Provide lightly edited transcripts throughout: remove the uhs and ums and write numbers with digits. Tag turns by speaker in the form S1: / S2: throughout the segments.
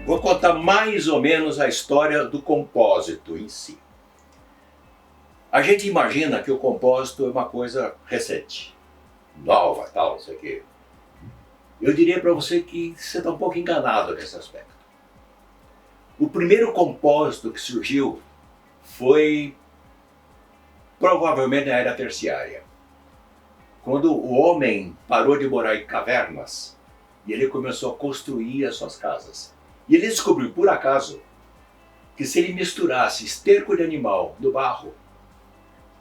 S1: Vou contar mais ou menos a história do compósito em si. A gente imagina que o compósito é uma coisa recente, nova, tal, não sei o quê. Eu diria para você que você está um pouco enganado nesse aspecto. O primeiro compósito que surgiu foi provavelmente na era terciária, quando o homem parou de morar em cavernas e ele começou a construir as suas casas. E ele descobriu, por acaso, que se ele misturasse esterco de animal no barro,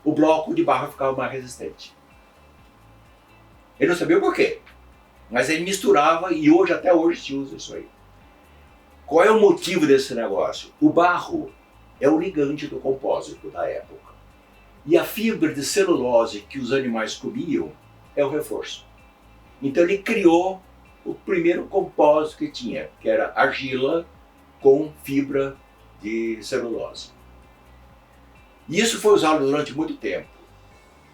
S1: o bloco de barro ficava mais resistente. Ele não sabia o porquê, mas ele misturava e até hoje se usa isso aí. Qual é o motivo desse negócio? O barro é o ligante do compósito da época. E a fibra de celulose que os animais comiam é o reforço. Então ele criou o primeiro compósito que tinha, que era argila com fibra de celulose. E isso foi usado durante muito tempo.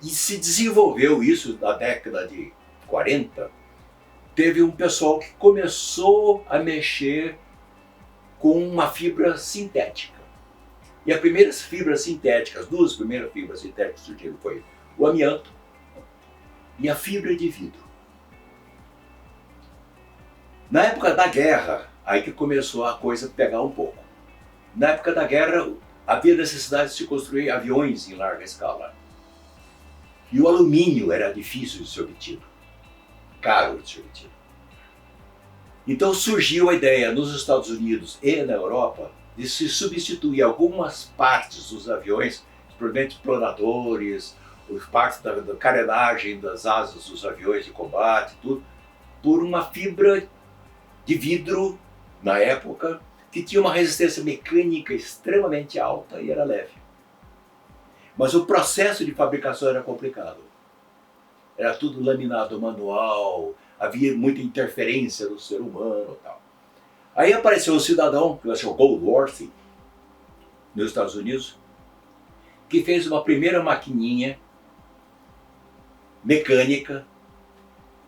S1: E se desenvolveu isso na década de 40, teve um pessoal que começou a mexer com uma fibra sintética. E as primeiras fibras sintéticas, as duas primeiras fibras sintéticas que surgiram foi o amianto e a fibra de vidro. Na época da guerra, aí que começou a coisa pegar um pouco. Na época da guerra, havia necessidade de se construir aviões em larga escala. E o alumínio era difícil de ser obtido, caro de ser obtido. Então surgiu a ideia nos Estados Unidos e na Europa de se substituir algumas partes dos aviões, principalmente planadores, partes da carenagem das asas dos aviões de combate, tudo, por uma fibra de vidro, na época, que tinha uma resistência mecânica extremamente alta e era leve. Mas o processo de fabricação era complicado. Era tudo laminado manual, havia muita interferência do ser humano e tal. Aí apareceu um cidadão, que se chama Goldworthy, nos Estados Unidos, que fez uma primeira maquininha mecânica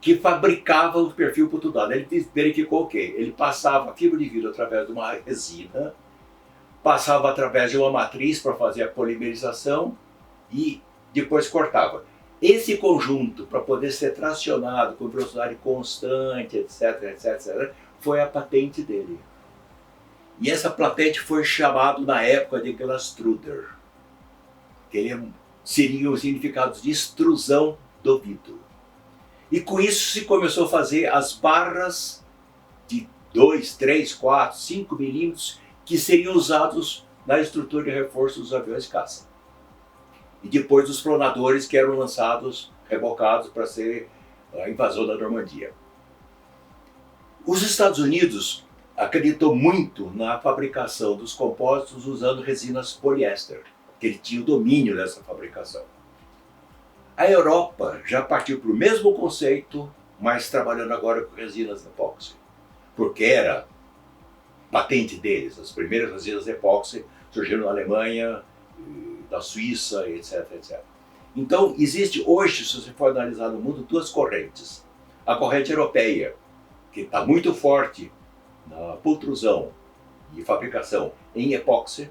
S1: que fabricava o perfil por todo lado. Ele verificou o quê? Ele passava a fibra de vidro através de uma resina, passava através de uma matriz para fazer a polimerização e depois cortava. Esse conjunto, para poder ser tracionado com velocidade constante, etc., foi a patente dele. E essa patente foi chamada na época de Glastruder, que seria os significados de extrusão do vidro. E com isso se começou a fazer as barras de 2, 3, 4, 5 milímetros que seriam usados na estrutura de reforço dos aviões caça. E depois dos planadores que eram lançados, rebocados para ser a invasão da Normandia. Os Estados Unidos acreditou muito na fabricação dos compósitos usando resinas poliéster, que ele tinha o domínio dessa fabricação. A Europa já partiu para o mesmo conceito, mas trabalhando agora com resinas epóxi, porque era patente deles. As primeiras resinas epóxi surgiram na Alemanha, da Suíça, etc. Então, existe hoje, se você for analisar no mundo, duas correntes. A corrente europeia, que está muito forte na pultrusão e fabricação em epóxi,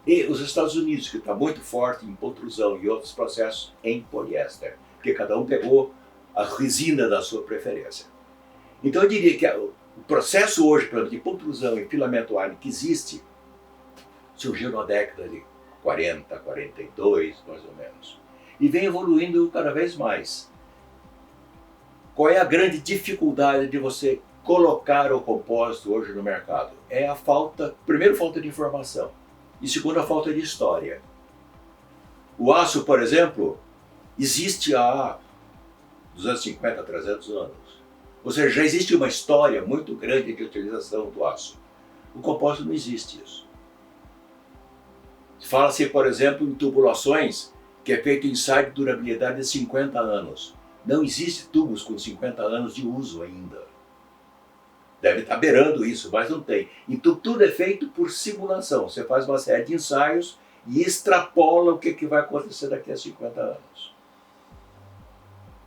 S1: e os Estados Unidos, que está muito forte em pultrusão e outros processos em poliéster, porque cada um pegou a resina da sua preferência. Então eu diria que o processo hoje de pultrusão e filamento Arne que existe, surgiu na década de 40, 42, mais ou menos, e vem evoluindo cada vez mais. Qual é a grande dificuldade de você colocar o compósito hoje no mercado? É a primeiro, falta de informação. E segundo, a falta de história. O aço, por exemplo, existe há 250, 300 anos. Ou seja, já existe uma história muito grande de utilização do aço. O compósito não existe isso. Fala-se, por exemplo, em tubulações que é feito ensaio de durabilidade de 50 anos. Não existe tubos com 50 anos de uso ainda. Deve estar beirando isso, mas não tem. Então tudo é feito por simulação. Você faz uma série de ensaios e extrapola o que vai acontecer daqui a 50 anos.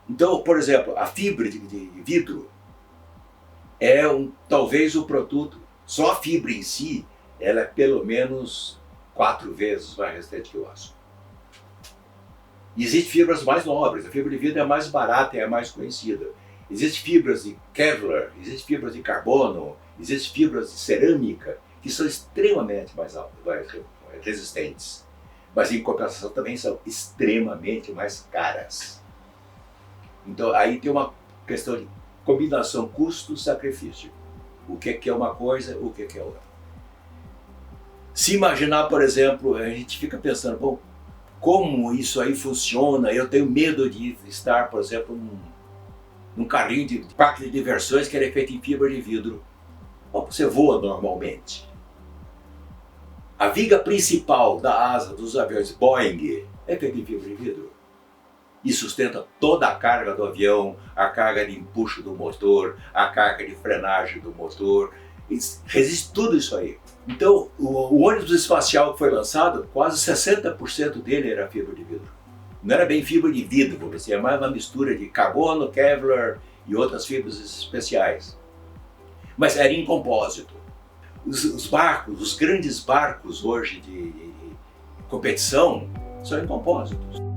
S1: Então, por exemplo, a fibra de vidro é talvez o produto, Só a fibra em si, ela é pelo menos 4 vezes mais resistente que o aço. E existem fibras mais nobres, a fibra de vidro é a mais barata e é a mais conhecida. Existem fibras de Kevlar, existem fibras de carbono, existem fibras de cerâmica, que são extremamente mais resistentes. Mas em compensação também são extremamente mais caras. Então aí tem uma questão de combinação custo-sacrifício. O que é uma coisa, o que é outra. Se imaginar, por exemplo, a gente fica pensando, bom, como isso aí funciona? Eu tenho medo de estar, por exemplo, num carrinho de parque de diversões que é feito em fibra de vidro. Bom, você voa normalmente. A viga principal da asa dos aviões Boeing é feita em fibra de vidro. E sustenta toda a carga do avião, a carga de empuxo do motor, a carga de frenagem do motor. Resiste tudo isso aí. Então, o ônibus espacial que foi lançado, quase 60% dele era fibra de vidro. Não era bem fibra de vidro, vamos dizer, é mais uma mistura de carbono, Kevlar e outras fibras especiais. Mas era em compósito. Os barcos, os grandes barcos hoje de competição, são em compósitos.